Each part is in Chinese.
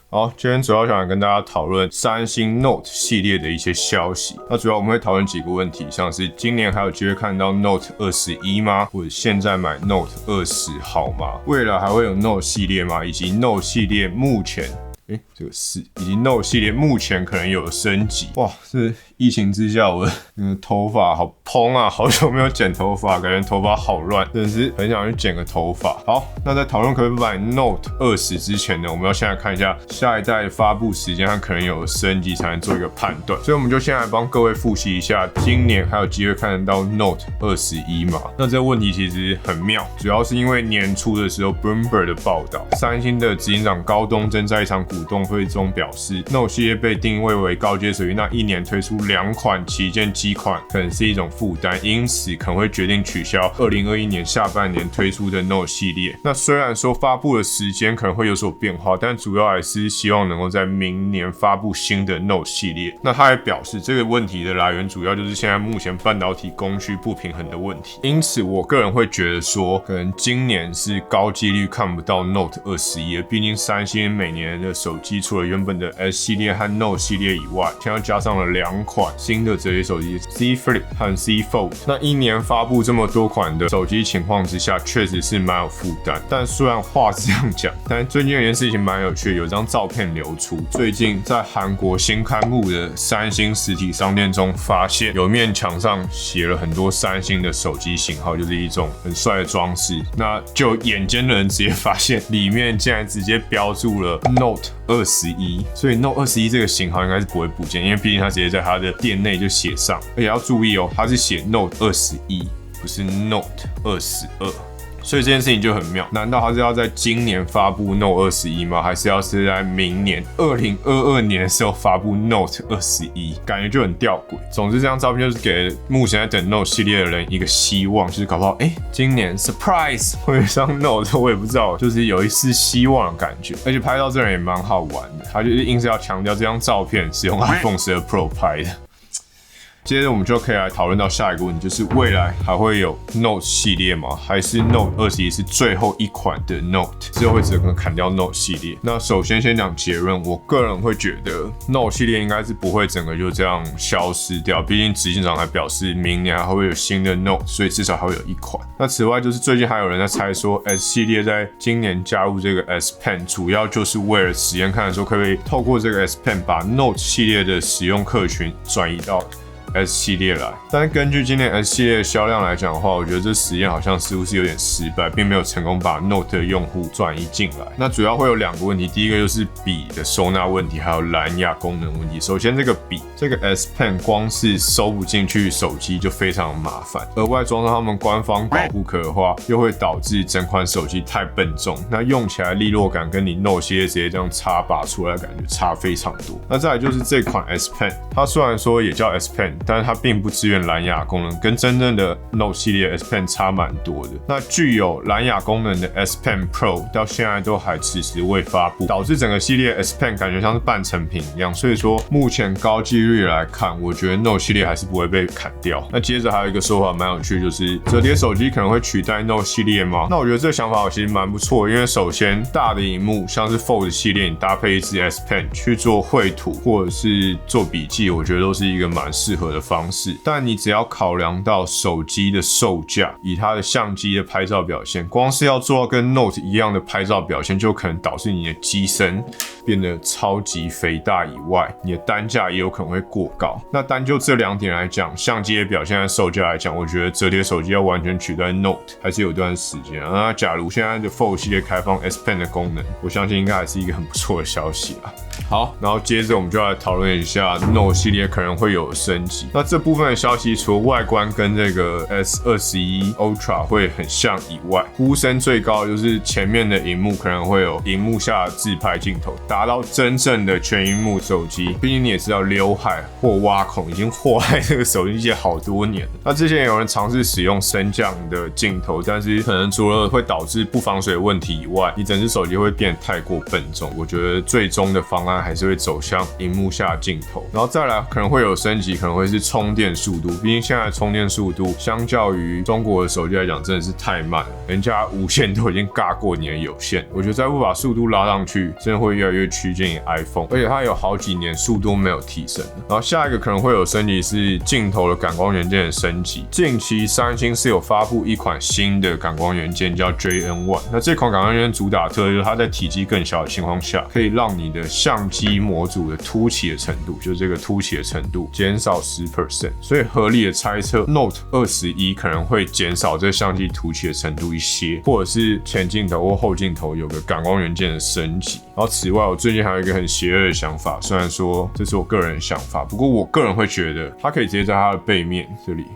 好，今天主要想跟大家讨论三星 Note 系列的一些消息。那主要我们会讨论几个问题，像是今年还有机会看到 Note 21吗？或者现在买 Note 20好吗？未来还会有 Note 系列吗？以及 Note 系列目前这个是以及 Note 系列目前可能有升级。哇，这疫情之下我的头发好蓬啊，好久没有剪头发，感觉头发好乱，真的是很想去剪个头发。好，那在讨论可不可以买 Note 20之前呢，我们要先来看一下下一代的发布时间和可能有升级才能做一个判断。所以我们就先来帮各位复习一下，今年还有机会看得到 Note 21吗？那这个问题其实很妙，主要是因为年初的时候 Bloomberg 的报道，三星的执行长高东真在一场股东会中表示 ，Note 系列被定位为高阶手机，那一年推出2款旗舰机款可能是一种负担，因此可能会决定取消2021年下半年推出的 Note 系列。那虽然说发布的时间可能会有所变化，但主要还是希望能够在明年发布新的 Note 系列。那他也表示，这个问题的来源主要就是现在目前半导体供需不平衡的问题。因此，我个人会觉得说，可能今年是高几率看不到 Note 21的，毕竟三星每年的手机除了原本的 S 系列和 Note 系列以外，现在加上了2款新的折叠手机 Z Flip 和 Z Fold。那一年发布这么多款的手机情况之下，确实是蛮有负担。但虽然话是这样讲，但最近有件事情蛮有趣的，有张照片流出。最近在韩国新开幕的三星实体商店中，发现有面墙上写了很多三星的手机型号，就是一种很帅的装饰。那就眼尖的人直接发现，里面竟然直接标注了 Note 21，所以 Note 21这个型号应该是不会不见，因为毕竟它直接在它的店内就写上，而且要注意哦，它是写 Note 21，不是 Note 22。所以这件事情就很妙，难道他是要在今年发布 Note 21吗？还是要是在明年2022年的时候发布 Note 21？感觉就很吊诡。总之，这张照片就是给目前在等 Note 系列的人一个希望，就是搞不好今年 surprise 会上 Note， 我也不知道，就是有一丝希望的感觉。而且拍到这人也蛮好玩的，他就是硬是要强调这张照片是用 iPhone 12 Pro 拍的。接着我们就可以来讨论到下一个问题，就是未来还会有 Note 系列吗？还是 Note 21是最后一款的 Note， 之后会整个砍掉 Note 系列？那首先讲结论，我个人会觉得 Note 系列应该是不会整个就这样消失掉，毕竟执行长还表示明年还会有新的 Note， 所以至少还会有1款。那此外就是最近还有人在猜说 S 系列在今年加入这个 S Pen， 主要就是为了实验看的时候可不可以透过这个 S Pen 把 Note 系列的使用客群转移到S 系列来，但是根据今年 S 系列的销量来讲的话，我觉得这实验好像似乎是有点失败，并没有成功把 Note 的用户转移进来。那主要会有2个问题，第一个就是笔的收纳问题，还有蓝牙功能问题。首先这个笔，这个 S Pen 光是收不进去手机就非常麻烦，额外装上他们官方保护壳的话，又会导致整款手机太笨重，那用起来利落感跟你 Note 系列直接这样插拔出来的感觉差非常多。那再来就是这款 S Pen， 它虽然说也叫 S Pen，但是它并不支援蓝牙功能，跟真正的 Note 系列 S Pen 差蛮多的。那具有蓝牙功能的 S Pen Pro 到现在都还迟迟未发布，导致整个系列 S Pen 感觉像是半成品一样。所以说目前高几率来看，我觉得 Note 系列还是不会被砍掉。那接着还有一个说法蛮有趣，就是折叠手机可能会取代 Note 系列吗？那我觉得这个想法其实蛮不错，因为首先大的萤幕像是 Fold 系列，你搭配一支 S Pen 去做绘图或者是做笔记，我觉得都是一个蛮适合的方式。但你只要考量到手机的售价，以它的相机的拍照表现，光是要做到跟 Note 一样的拍照表现，就可能导致你的机身变得超级肥大以外，你的单价也有可能会过高。那单就这2点来讲，相机的表现和售价来讲，我觉得折叠手机要完全取代 Note 还是有段时间。那假如现在的 Fold 系列开放 S Pen 的功能，我相信应该还是一个很不错的消息啦。好，然后接着我们就来讨论一下 Note 系列可能会有升级。那这部分的消息，除了外观跟这个 S21 Ultra 会很像以外，呼声最高的就是前面的萤幕可能会有萤幕下自拍镜头，达到真正的全萤幕手机。毕竟你也知道，刘海或挖孔已经祸害这个手机界好多年了。那之前有人尝试使用升降的镜头，但是可能除了会导致不防水的问题以外，你整只手机会变得太过笨重。我觉得最终的方档案还是会走向萤幕下镜头，然后再来可能会有升级，可能会是充电速度，毕竟现在的充电速度相较于中国的手机来讲真的是太慢了，人家无线都已经尬过你的有线，我觉得再不把速度拉上去，真的会越来越趋近于 iPhone， 而且它有好几年速度没有提升。然后下一个可能会有升级是镜头的感光元件的升级，近期三星是有发布一款新的感光元件叫 JN1， 那这款感光元件主打特色就是它在体积更小的情况下，可以让你的相机模组的凸起的程度，就是这个凸起的程度减少 10%， 所以合理的猜测 Note 21可能会减少这相机凸起的程度一些，或者是前镜头或后镜头有个感光元件的升级。然后此外，我最近还有一个很邪恶的想法，虽然说这是我个人的想法，不过我个人会觉得它可以直接在它的背面这里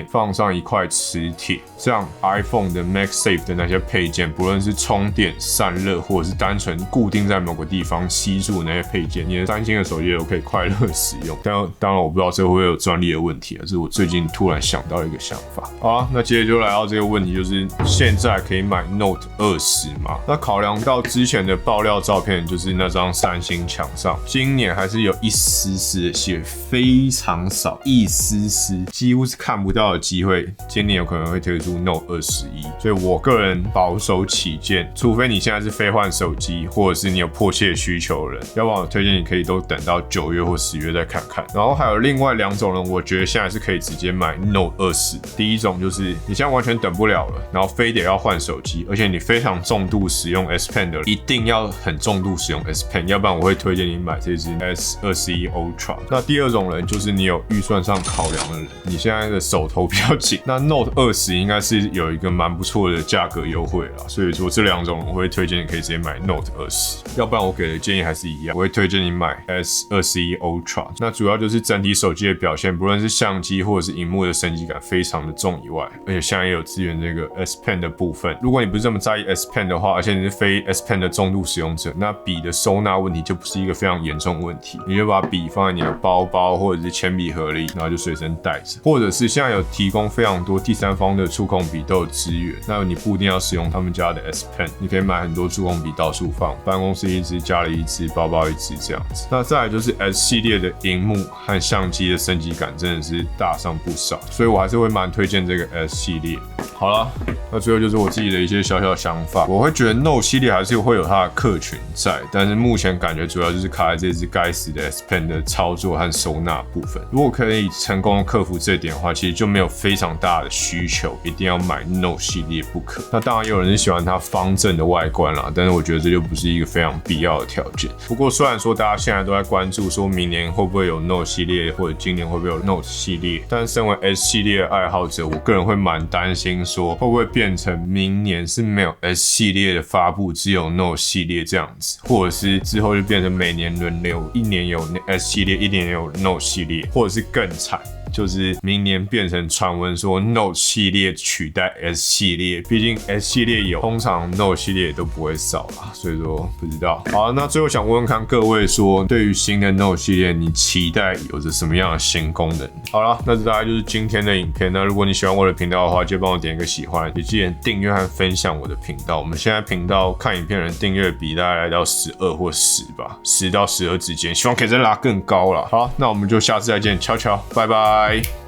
放上一块磁铁，这样 iPhone 的 MagSafe 的那些配件，不论是充电、散热，或者是单纯固定在某个地方吸住那些配件，你的三星的手机都可以快乐使用。当然我不知道这会不会有专利的问题啊，这是我最近突然想到一个想法。好啊，那接着就来到这个问题，就是现在可以买 Note 20吗？那考量到之前的爆料照片，就是那张三星墙上，今年还是有一丝丝的血，非常少，一丝丝，几乎是看不到的机会，今年有可能会推出 Note 21。所以我个人保守起见，除非你现在是非换手机，或者是你有迫切需求的人，要不然我推荐你可以都等到9月或10月再看看。然后还有另外2种人，我觉得现在是可以直接买 Note 20的。第一种就是你现在完全等不了了，然后非得要换手机，而且你非常重度使用 S Pen 的，一定要很重度使用 S Pen， 要不然我会推荐你买这支 S21 Ultra。那第二种人就是你有预算上考量的人，你现在的手头比较紧，那 Note 20应该是有一个蛮不错的价格优惠啦，所以说这2种我会推荐你可以直接买 Note 20，要不然我给的建议还是一样，我会推荐你买 S21 Ultra。那主要就是整体手机的表现，不论是相机或者是萤幕的升级感非常的重以外，而且现在也有支援这个 S Pen 的部分。如果你不是这么在意 S Pen 的话，而且你是非 S Pen 的重度使用者，那笔的收纳问题就不是一个非常严重的问题，你就把笔放在你的包包或者是铅笔盒里，然后就随身带着，或者是现在有提供非常多第三方的触控笔都有支援，那你不一定要使用他们家的 S Pen， 你可以买很多触控笔到处放，办公室一支，家里一支，包包一支这样子。那再来就是 S 系列的萤幕和相机的升级感真的是大上不少，所以我还是会蛮推荐这个 S 系列。好了，那最后就是我自己的一些小小想法，我会觉得 Note 系列还是会有它的客群在，但是目前感觉主要就是卡在这支该死的 S Pen 的操作和收纳部分。如果可以成功克服这点的话，其实就没有非常大的需求一定要买 Note 系列不可。那当然也有人是喜欢它方正的外观啦，但是我觉得这就不是一个非常必要的条件。不过虽然说大家现在都在关注说明年会不会有 Note 系列，或者今年会不会有 Note 系列，但是身为 S 系列的爱好者，我个人会蛮担心说会不会变成明年是没有 S 系列的发布，只有 Note 系列这样子，或者是之后就变成每年轮流，一年有 S 系列，一年有 Note 系列，或者是更惨，就是明年变成传闻说 Note 系列取代 S 系列，毕竟 S 系列有，通常 Note 系列也都不会少啦，所以说不知道。好，那最后想问问看各位说，对于新的 Note 系列，你期待有着什么样的新功能？好了，那这大概就是今天的影片。那如果你喜欢我的频道的话，就帮我点一个喜欢，也记得订阅和分享我的频道。我们现在频道看影片的人订阅比大概来到12或10吧，10到12之间，希望可以再拉更高啦。好，那我们就下次再见，悄悄，拜拜。